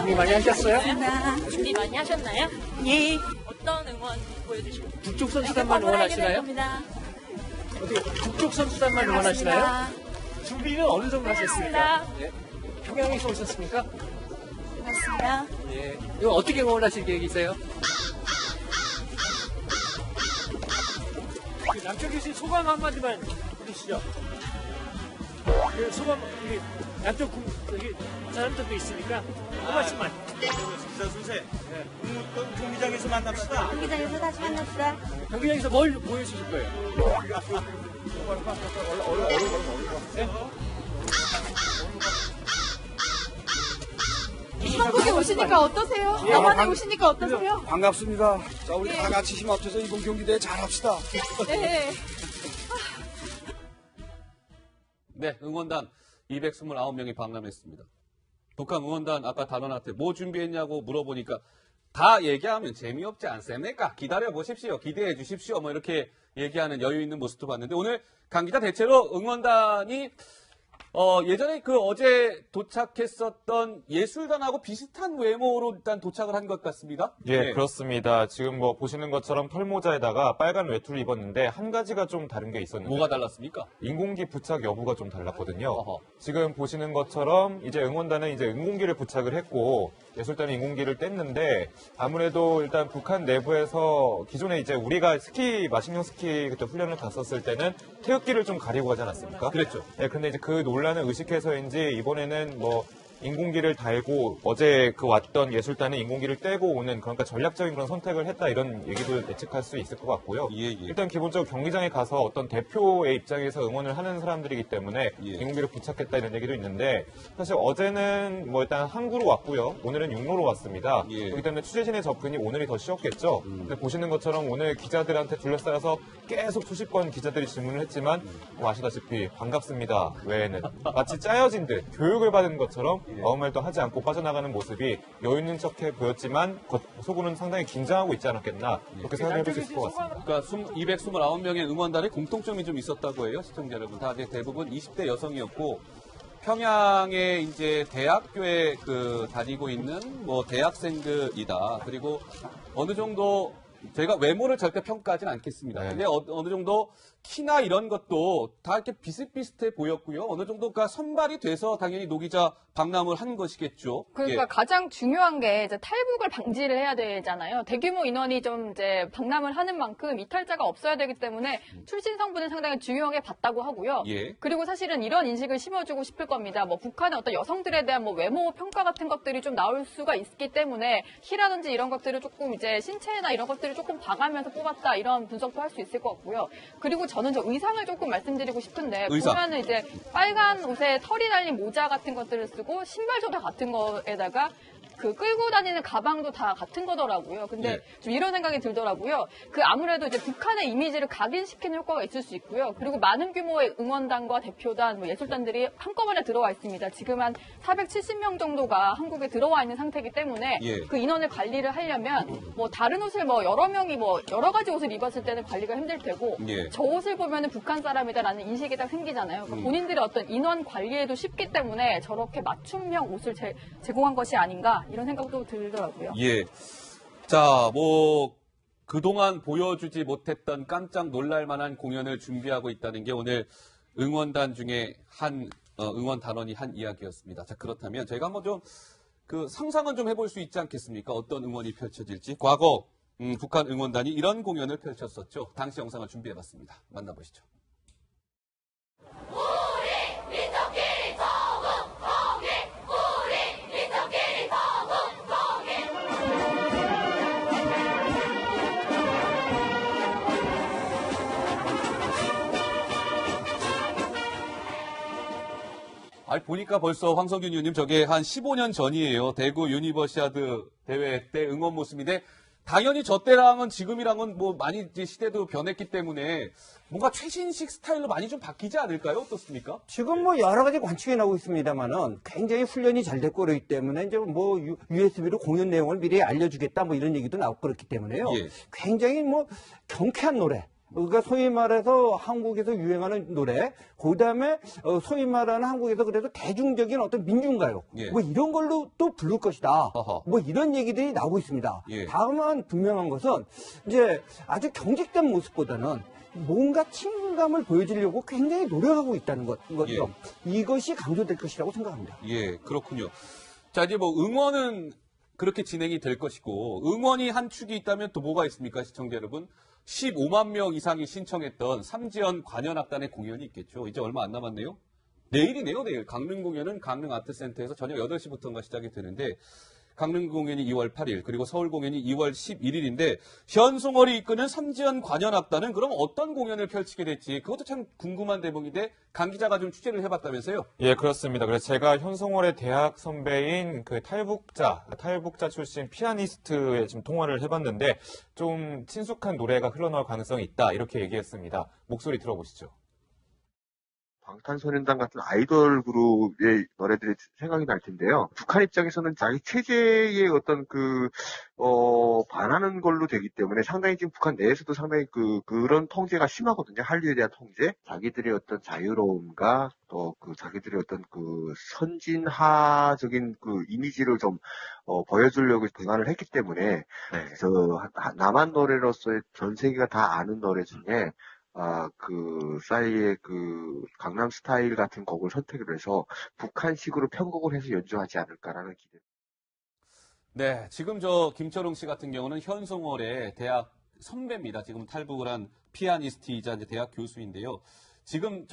준비 많이 하셨어요? 준비 많이 하셨나요? 예. 어떤 응원 보여주시고 북쪽 선수단만 응원하시나요? 어떻게 북쪽 선수단만 응원하시나요? 준비는 어느 정도 하셨습니까? 예. 평양에서 오셨습니까? 맞습니다. 예. 이거 어떻게 응원하실 계획이세요? 남쪽 교수님 소감 한마디만 해주시죠. 그 소감, 우리 남쪽 여기 사람들도 있으니까 한 말씀만. 자, 순세. 경기장에서 만납시다. 경기장에서 다시 만납시다. 경기장에서 뭘 보여주실 거예요? 한국에 오시니까 어떠세요? 남한에 오시니까 어떠세요? 반갑습니다. 자, 우리 다 같이 힘 합쳐서 이번 경기대회 잘합시다. 네. 네, 응원단 229명이 방문했습니다. 북한 응원단 아까 단원한테 뭐 준비했냐고 물어보니까 다 얘기하면 재미없지 않습니까? 기다려보십시오. 기대해 주십시오. 뭐 이렇게 얘기하는 여유 있는 모습도 봤는데 오늘 강 기자 대체로 응원단이 예전에 어제 도착했었던 예술단하고 비슷한 외모로 일단 도착을 한 것 같습니다. 예, 네. 그렇습니다. 지금 보시는 것처럼 털모자에다가 빨간 외투를 입었는데 한 가지가 좀 다른 게 있었는데 뭐가 달랐습니까? 인공기 부착 여부가 좀 달랐거든요. 어허. 지금 보시는 것처럼 이제 응원단은 이제 인공기를 부착을 했고 예술단은 인공기를 뗐는데 아무래도 일단 북한 내부에서 기존에 이제 우리가 마식령 스키 그때 훈련을 갔었을 때는 태극기를 좀 가리고 가지 않았습니까? 그랬죠. 예, 근데 이제 그 논란을 의식해서인지 이번에는 인공기를 달고 어제 왔던 예술단은 인공기를 떼고 오는 그러니까 전략적인 그런 선택을 했다 이런 얘기도 예측할 수 있을 것 같고요. 예. 일단 기본적으로 경기장에 가서 어떤 대표의 입장에서 응원을 하는 사람들이기 때문에 예. 인공기를 부착했다 이런 얘기도 있는데 사실 어제는 일단 항구로 왔고요. 오늘은 육로로 왔습니다. 예. 그렇기 때문에 취재진의 접근이 오늘이 더 쉬웠겠죠. 근데 보시는 것처럼 오늘 기자들한테 둘러싸여서 계속 수십 번 기자들이 질문을 했지만 아시다시피 반갑습니다 외에는 마치 짜여진 듯 교육을 받은 것처럼 아무 말도 하지 않고 빠져나가는 모습이 여유 있는 척해 보였지만 속으로는 상당히 긴장하고 있지 않았겠나 그렇게 생각해 볼 수 있을 것 같습니다. 그러니까 229명의 응원단에 공통점이 좀 있었다고 해요, 시청자 여러분. 다 대부분 20대 여성이었고 평양에 이제 대학교에 다니고 있는 대학생들이다. 그리고 어느 정도 저희가 외모를 절대 평가하지는 않겠습니다. 네. 근데 어느 정도 키나 이런 것도 다 이렇게 비슷비슷해 보였고요. 어느 정도가 선발이 돼서 당연히 노 기자 방남을 한 것이겠죠. 그러니까 예. 가장 중요한 게 이제 탈북을 방지를 해야 되잖아요. 대규모 인원이 좀 이제 방남을 하는 만큼 이탈자가 없어야 되기 때문에 출신 성분을 상당히 중요하게 봤다고 하고요. 예. 그리고 사실은 이런 인식을 심어주고 싶을 겁니다. 북한의 어떤 여성들에 대한 외모 평가 같은 것들이 좀 나올 수가 있기 때문에 키라든지 이런 것들을 조금 이제 신체나 이런 것들을 조금 봐가면서 뽑았다 이런 분석도 할 수 있을 것 같고요. 그리고 저는 저 의상을 조금 말씀드리고 싶은데 보면은 이제 빨간 옷에 털이 달린 모자 같은 것들을 쓰고 신발도 다 같은 거에다가 끌고 다니는 가방도 다 같은 거더라고요. 근데 예. 좀 이런 생각이 들더라고요. 아무래도 이제 북한의 이미지를 각인시키는 효과가 있을 수 있고요. 그리고 많은 규모의 응원단과 대표단, 예술단들이 한꺼번에 들어와 있습니다. 지금 한 470명 정도가 한국에 들어와 있는 상태이기 때문에 예. 그 인원을 관리를 하려면 다른 옷을 여러 명이 여러 가지 옷을 입었을 때는 관리가 힘들 테고 예. 저 옷을 보면은 북한 사람이다라는 인식이 딱 생기잖아요. 그러니까 본인들의 어떤 인원 관리에도 쉽기 때문에 저렇게 맞춤형 옷을 제공한 것이 아닌가 이런 생각도 들더라고요. 예. 자, 그동안 보여주지 못했던 깜짝 놀랄 만한 공연을 준비하고 있다는 게 오늘 응원단 중에 한 응원 단원이 한 이야기였습니다. 자, 그렇다면 저희가 한번 좀 상상은 좀 해볼 수 있지 않겠습니까? 어떤 응원이 펼쳐질지. 과거 북한 응원단이 이런 공연을 펼쳤었죠. 당시 영상을 준비해봤습니다. 만나보시죠. 보니까 벌써 황성균 의원님 저게 한 15년 전이에요. 대구 유니버시아드 대회 때 응원 모습인데 당연히 저 때랑은 지금이랑은 많이 이제 시대도 변했기 때문에 뭔가 최신식 스타일로 많이 좀 바뀌지 않을까요? 어떻습니까? 지금 여러 가지 관측이 나오고 있습니다만은 굉장히 훈련이 잘 됐고 그렇기 때문에 이제 USB로 공연 내용을 미리 알려주겠다 이런 얘기도 나오고 그렇기 때문에요. 예. 굉장히 경쾌한 노래. 그러니까 소위 말해서 한국에서 유행하는 노래, 그 다음에 소위 말하는 한국에서 그래도 대중적인 어떤 민중가요, 예. 뭐 이런 걸로 또 부를 것이다. 어허. 뭐 이런 얘기들이 나오고 있습니다. 예. 다만 분명한 것은 이제 아주 경직된 모습보다는 뭔가 친근감을 보여주려고 굉장히 노력하고 있다는 거죠. 이것이 강조될 것이라고 생각합니다. 예, 그렇군요. 자, 이제 뭐 응원은 그렇게 진행이 될 것이고, 응원이 한 축이 있다면 또 뭐가 있습니까, 시청자 여러분? 15만 명 이상이 신청했던 삼지연 관현악단의 공연이 있겠죠. 이제 얼마 안 남았네요. 내일이네요, 내일. 강릉 공연은 강릉 아트센터에서 저녁 8시부터인가 시작이 되는데, 강릉 공연이 2월 8일, 그리고 서울 공연이 2월 11일인데, 현송월이 이끄는 삼지연 관현악단은 그럼 어떤 공연을 펼치게 될지, 그것도 참 궁금한 대목인데, 강 기자가 좀 취재를 해봤다면서요? 예, 그렇습니다. 그래서 제가 현송월의 대학 선배인 그 탈북자 출신 피아니스트에 좀 통화를 해봤는데, 좀 친숙한 노래가 흘러나올 가능성이 있다, 이렇게 얘기했습니다. 목소리 들어보시죠. 방탄소년단 같은 아이돌 그룹의 노래들이 생각이 날 텐데요. 북한 입장에서는 자기 체제의 어떤 반하는 걸로 되기 때문에 상당히 지금 북한 내에서도 상당히 그런 통제가 심하거든요. 한류에 대한 통제. 자기들의 어떤 자유로움과 또 자기들의 어떤 선진화적인 이미지를 좀, 보여주려고 대관을 했기 때문에, 남한 노래로서의 전 세계가 다 아는 노래 중에, 싸이의 강남 스타일 같은 곡을 선택을 해서 북한식으로 편곡을 해서 연주하지 않을까라는 기대. 네, 지금 김철웅 씨 같은 경우는 현송월의 대학 선배입니다. 지금 탈북을 한 피아니스트이자 이제 대학 교수인데요. 지금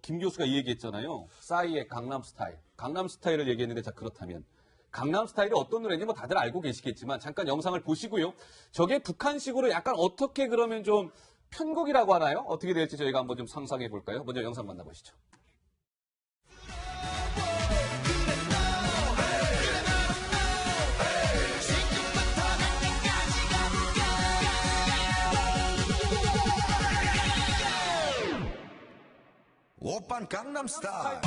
김 교수가 이 얘기했잖아요. 싸이의 강남 스타일을 얘기했는데, 자, 그렇다면 강남 스타일이 어떤 노래인지 뭐 다들 알고 계시겠지만 잠깐 영상을 보시고요. 저게 북한식으로 약간 어떻게 그러면 좀 편곡이라고 하나요? 어떻게 될지 저희가 한번 좀 상상해 볼까요? 먼저 영상 만나보시죠. 오빤 강남 스타일.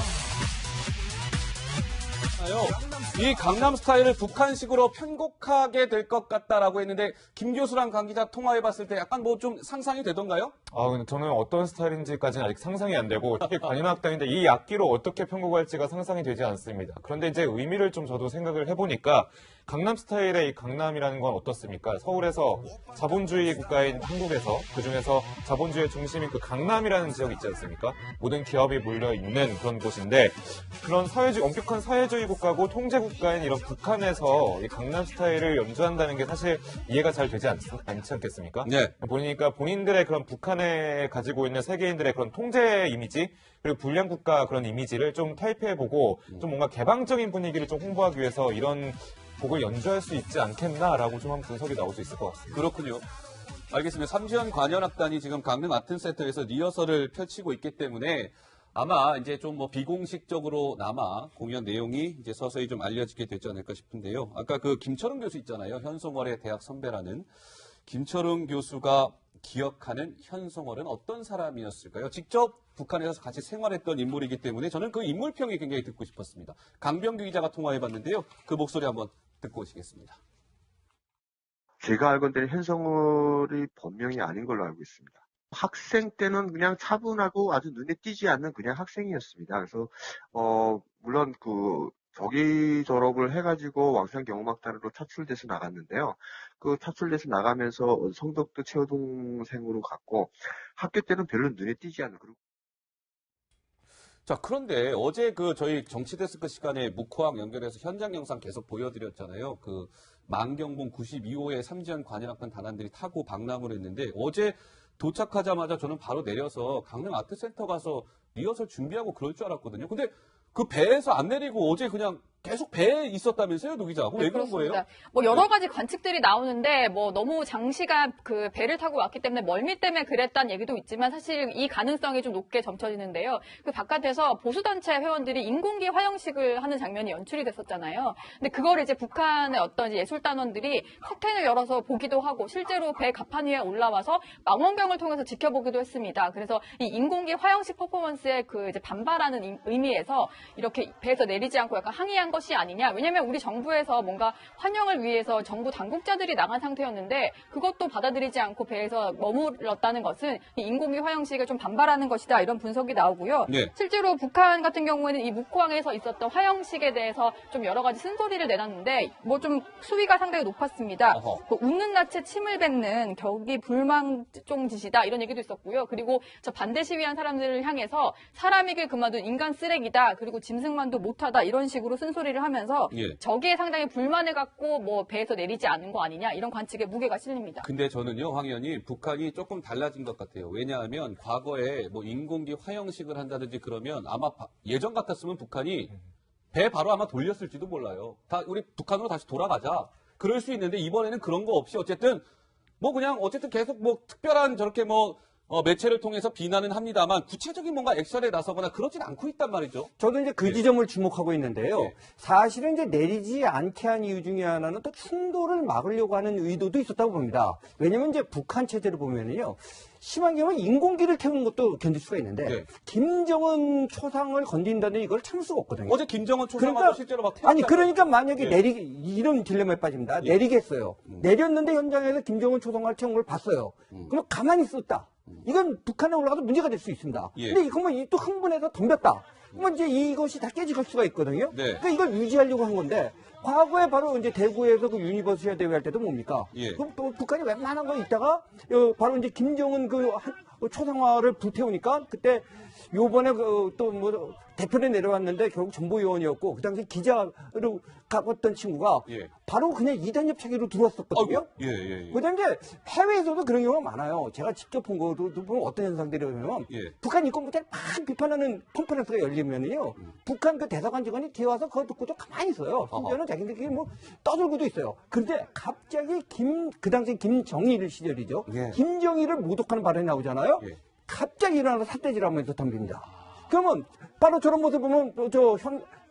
이 강남 스타일을 북한식으로 편곡하게 될 것 같다라고 했는데, 김 교수랑 강 기자 통화해봤을 때 약간 뭐 좀 상상이 되던가요? 근데 저는 어떤 스타일인지까지는 아직 상상이 안 되고, 특히 관현악단인데 이 악기로 어떻게 편곡할지가 상상이 되지 않습니다. 그런데 이제 의미를 좀 저도 생각을 해보니까, 강남 스타일의 이 강남이라는 건 어떻습니까? 서울에서 자본주의 국가인 한국에서 그중에서 자본주의 중심인 강남이라는 지역이 있지 않습니까? 모든 기업이 몰려있는 그런 곳인데, 그런 엄격한 사회주의 국가고 통제 국가인 이런 북한에서 이 강남 스타일을 연주한다는 게 사실 이해가 잘 되지 않지 않겠습니까? 네. 보니까 본인들의 그런 북한에 가지고 있는 세계인들의 그런 통제 이미지, 그리고 불량 국가 그런 이미지를 좀 타입해보고 좀 뭔가 개방적인 분위기를 좀 홍보하기 위해서 이런 곡을 연주할 수 있지 않겠나라고 좀 한 분석이 나올 수 있을 것 같습니다. 그렇군요. 알겠습니다. 삼지연 관현악단이 지금 강릉 아트센터에서 리허설을 펼치고 있기 때문에 아마 이제 좀 비공식적으로 남아 공연 내용이 이제 서서히 좀 알려지게 되지 않을까 싶은데요. 아까 김철웅 교수 있잖아요. 현송월의 대학 선배라는 김철웅 교수가 기억하는 현송월은 어떤 사람이었을까요? 직접 북한에서 같이 생활했던 인물이기 때문에 저는 그 인물평이 굉장히 듣고 싶었습니다. 강병규 기자가 통화해봤는데요. 그 목소리 한번 듣고 오시겠습니다. 제가 알건대로 현송월이 본명이 아닌 걸로 알고 있습니다. 학생 때는 그냥 차분하고 아주 눈에 띄지 않는 그냥 학생이었습니다. 그래서 물론 조기 졸업을 해가지고 왕산경음악단으로 차출돼서 나갔는데요. 차출돼서 나가면서 성덕도 최호동생으로 갔고, 학교 때는 별로 눈에 띄지 않는 그런. 자, 그런데 어제 저희 정치데스크 시간에 묵호랑 연결해서 현장 영상 계속 보여드렸잖아요. 만경봉 92호의 삼지연 관현악단 단원들이 타고 방남을 했는데, 어제 도착하자마자 저는 바로 내려서 강릉 아트센터 가서 리허설 준비하고 그럴 줄 알았거든요. 근데 그 배에서 안 내리고 어제 그냥 계속 배에 있었다면서요, 노 기자? 왜 그런 거예요? 뭐 여러 가지 관측들이 나오는데 너무 장시간 배를 타고 왔기 때문에 멀미 때문에 그랬다는 얘기도 있지만 사실 이 가능성이 좀 높게 점쳐지는데요. 바깥에서 보수단체 회원들이 인공기 화형식을 하는 장면이 연출이 됐었잖아요. 근데 그걸 이제 북한의 어떤 예술단원들이 커튼을 열어서 보기도 하고 실제로 배 갑판 위에 올라와서 망원경을 통해서 지켜보기도 했습니다. 그래서 이 인공기 화형식 퍼포먼스에 이제 반발하는 의미에서 이렇게 배에서 내리지 않고 약간 항의한 한 것이 아니냐. 왜냐하면 우리 정부에서 뭔가 환영을 위해서 정부 당국자들이 나간 상태였는데 그것도 받아들이지 않고 배에서 머물렀다는 것은 이 인공위 화형식을 좀 반발하는 것이다. 이런 분석이 나오고요. 네. 실제로 북한 같은 경우에는 이 묵호항에서 있었던 화형식에 대해서 좀 여러 가지 쓴소리를 내놨는데 뭐 좀 수위가 상당히 높았습니다. 뭐 웃는 낯에 침을 뱉는 격이 불망종 짓이다. 이런 얘기도 있었고요. 그리고 저 반대 시위한 사람들을 향해서 사람이길 그만둔 인간 쓰레기다. 그리고 짐승만도 못하다. 이런 식으로 쓴소리를 하면서 예. 저기에 상당히 불만을 갖고 뭐 배에서 내리지 않은 거 아니냐. 이런 관측에 무게가 실립니다. 근데 저는요, 황 의원님, 북한이 조금 달라진 것 같아요. 왜냐하면 과거에 뭐 인공기 화형식을 한다든지 그러면 아마 예전 같았으면 북한이 배 바로 아마 돌렸을지도 몰라요. 다 우리 북한으로 다시 돌아가자. 그럴 수 있는데 이번에는 그런 거 없이 어쨌든 뭐 그냥 어쨌든 계속 뭐 특별한 저렇게 뭐 매체를 통해서 비난은 합니다만 구체적인 뭔가 액션에 나서거나 그러진 않고 있단 말이죠. 저도 이제 그 지점을 주목하고 있는데요. 네. 사실은 이제 내리지 않게 한 이유 중에 하나는 또 충돌을 막으려고 하는 의도도 있었다고 봅니다. 왜냐면 이제 북한 체제를 보면은요. 심한 경우는 인공기를 태우는 것도 견딜 수가 있는데 네. 김정은 초상을 건든다는 이걸 참을 수가 없거든요. 어제 김정은 초상하고 그러니까, 실제로 막 아니 그러니까 만약에 네. 이런 딜레마에 빠집니다. 예. 내리겠어요. 내렸는데 현장에서 김정은 초상화를 태운 걸 봤어요. 그럼 가만히 있었다. 이건 북한에 올라가서 문제가 될 수 있습니다. 예. 근데 이거만 또 흥분해서 덤볐다. 그러면 이제 이것이 다 깨질 수가 있거든요. 네. 그러니까 이걸 유지하려고 한 건데 과거에 바로 이제 대구에서 그 유니버시아 대회 할 때도 뭡니까? 예. 그럼 또 북한이 웬만한 거 있다가 바로 이제 김정은 그 초상화를 불태우니까 그때 요번에 또 뭐 대표에 내려왔는데 결국 정보요원이었고 그 당시 기자로 가봤던 친구가 예. 바로 그냥 이단협차기로 들어왔었거든요. 예. 그다음에 이제 해외에서도 그런 경우가 많아요. 제가 직접 본 거도 보면 어떤 현상들이 오면 예. 북한 인권 문제를 막 비판하는 컨퍼런스가 열리면요, 북한 그 대사관 직원이 뒤에 와서 그거 듣고 좀 가만히 있어요. 심지어는 자기들끼리 뭐 떠들고도 있어요. 그런데 갑자기 그 당시 김정일 시절이죠. 예. 김정일을 모독하는 발언이 나오잖아요. 예. 갑자기 일어나서 삿대질하면서 덤빕니다. 그러면 바로 저런 모습 보면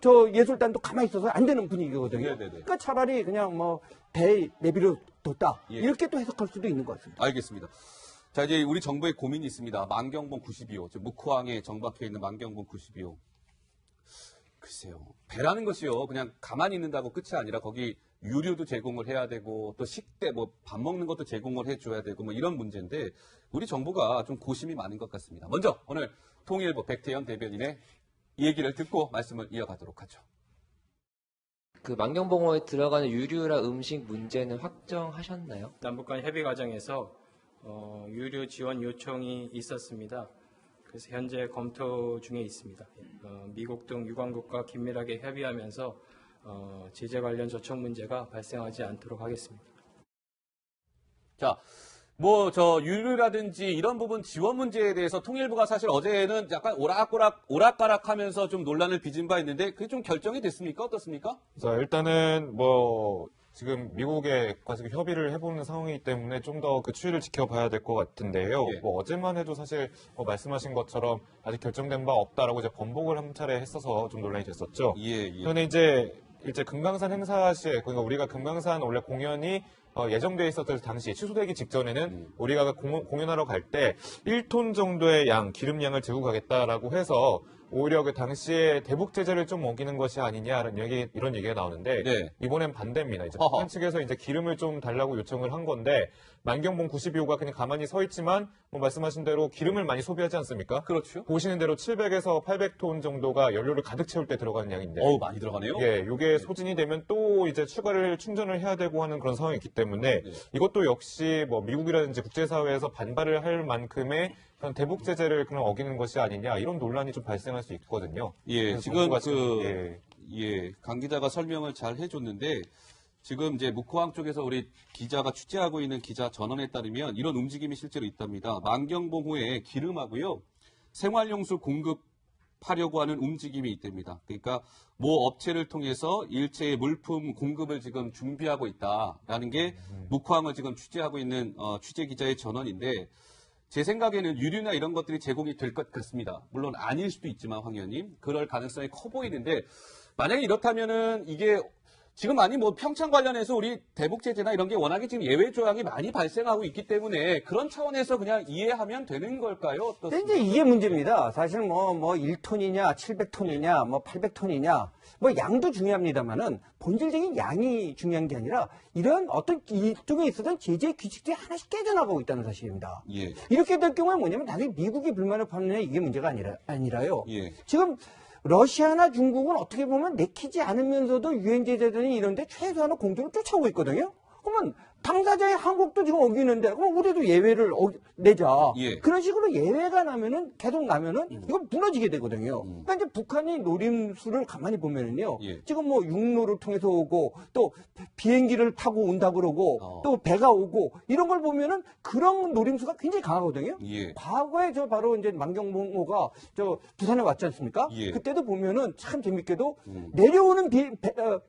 저 예술단도 가만히 있어서 안 되는 분위기거든요. 네네네. 그러니까 차라리 그냥 뭐 배 내비로 뒀다 예. 이렇게 또 해석할 수도 있는 것 같습니다. 알겠습니다. 자, 이제 우리 정부의 고민이 있습니다. 만경봉 92호, 즉 묵호항에 정박해 있는 만경봉 92호. 글쎄요, 배라는 것이요, 그냥 가만히 있는다고 끝이 아니라 거기 유류도 제공을 해야 되고 또 식대, 뭐 밥 먹는 것도 제공을 해줘야 되고 뭐 이런 문제인데 우리 정부가 좀 고심이 많은 것 같습니다. 먼저 오늘 통일부 백태현 대변인의 얘기를 듣고 말씀을 이어가도록 하죠. 그 만경봉호에 들어가는 유류나 음식 문제는 확정하셨나요? 남북 간 협의 과정에서 유류 지원 요청이 있었습니다. 그래서 현재 검토 중에 있습니다. 미국 등 유관국과 긴밀하게 협의하면서 제재 관련 조청 문제가 발생하지 않도록 하겠습니다. 자, 유류라든지 이런 부분 지원 문제에 대해서 통일부가 사실 어제는 약간 오락가락 하면서 좀 논란을 빚은 바 있는데 그게 좀 결정이 됐습니까? 어떻습니까? 자, 일단은 지금 미국에 가서 협의를 해보는 상황이기 때문에 좀 더 그 추이를 지켜봐야 될 것 같은데요. 예. 어제만 해도 사실 말씀하신 것처럼 아직 결정된 바 없다라고 이제 번복을 한 차례 했어서 좀 논란이 됐었죠. 예. 그런데 이제 금강산 행사 시에, 그러니까 우리가 금강산 원래 공연이 예정돼 있었던 당시 취소되기 직전에는 우리가 공연하러 갈 때 1톤 정도의 기름 양을 들고 가겠다라고 해서 오히려 그 당시에 대북 제재를 좀 어기는 것이 아니냐라는 이런 얘기가 나오는데 네. 이번엔 반대입니다. 이제 북한 측에서 이제 기름을 좀 달라고 요청을 한 건데 만경봉 92호가 그냥 가만히 서 있지만 말씀하신 대로 기름을 많이 소비하지 않습니까? 그렇죠. 보시는 대로 700에서 800톤 정도가 연료를 가득 채울 때 들어가는 양인데. 많이 들어가네요. 예, 이게 소진이 되면 또 이제 추가를 충전을 해야 되고 하는 그런 상황이 있기 때문에 이것도 역시 미국이라든지 국제사회에서 반발을 할 만큼의 그런 대북 제재를 그냥 어기는 것이 아니냐 이런 논란이 좀 발생할 수 있거든요. 예, 지금 강 기자가 설명을 잘 해줬는데 지금 이제 묵호항 쪽에서 우리 기자가 취재하고 있는 기자 전원에 따르면 이런 움직임이 실제로 있답니다. 만경봉호에 기름하고요 생활용수 공급하려고 하는 움직임이 있답니다. 그러니까 모 업체를 통해서 일체의 물품 공급을 지금 준비하고 있다라는 게 묵호항을 지금 취재하고 있는 취재 기자의 전원인데. 제 생각에는 유류나 이런 것들이 제공이 될 것 같습니다. 물론 아닐 수도 있지만 황 의원님 그럴 가능성이 커 보이는데 만약에 이렇다면은 이게 지금 많이 뭐 평창 관련해서 우리 대북 제재나 이런 게 워낙에 지금 예외 조항이 많이 발생하고 있기 때문에 그런 차원에서 그냥 이해하면 되는 걸까요? 근데 어떻습니까? 이제 이게 문제입니다. 사실 뭐 1톤이냐, 700톤이냐, 뭐 800톤이냐, 뭐 양도 중요합니다만은 본질적인 양이 중요한 게 아니라 이런 어떤 이쪽에 있었던 제재 규칙들이 하나씩 깨져나가고 있다는 사실입니다. 예. 이렇게 될 경우에 뭐냐면 나중에 미국이 불만을 받느냐 이게 문제가 아니라요. 예. 지금 러시아나 중국은 어떻게 보면 내키지 않으면서도 유엔 제재든지 이런데 최소한의 공조를 쫓아오고 있거든요. 그러면 당사자의 한국도 지금 어기는데 그럼 우리도 예외를 내자. 예. 그런 식으로 예외가 나면은 계속 나면은 이건 무너지게 되거든요. 그러니까 이제 북한이 노림수를 가만히 보면은요. 예. 지금 뭐 육로를 통해서 오고 또 비행기를 타고 온다 그러고 또 배가 오고 이런 걸 보면은 그런 노림수가 굉장히 강하거든요. 예. 과거에 저 바로 이제 만경봉호가 저 부산에 왔지 않습니까? 예. 그때도 보면은 참 재밌게도 내려오는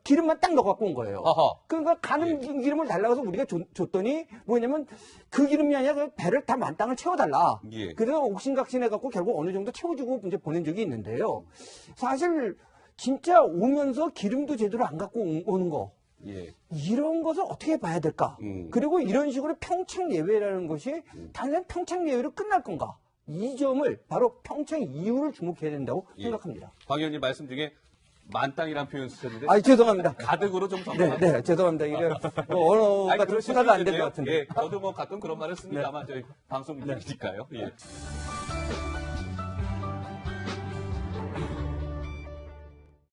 기름만 딱 넣어갖고 온 거예요. 아하. 그러니까 가는 기름을 달라고 해서 우리가 줬더니 뭐냐면 그 기름이 아니라 그 배를 다 만땅을 채워달라. 예. 그래서 옥신각신해갖고 결국 어느 정도 채워주고 이제 보낸 적이 있는데요. 사실 진짜 오면서 기름도 제대로 안 갖고 오는 거. 예. 이런 것을 어떻게 봐야 될까? 그리고 이런 식으로 평창 예외라는 것이 단순히 평창 예외로 끝날 건가? 이 점을 바로 평창 이후를 주목해야 된다고 예. 생각합니다. 박 의원님 말씀 중에 만땅이란 표현 쓰셨는데. 죄송합니다. 가득으로 좀 정리하고. 네, 죄송합니다. 이게 언어가 좀 순화가 안 된 것 같은데. 예, 저도 뭐 가끔 그런 말을 씁니다만 저희 방송 중이니까요. 예.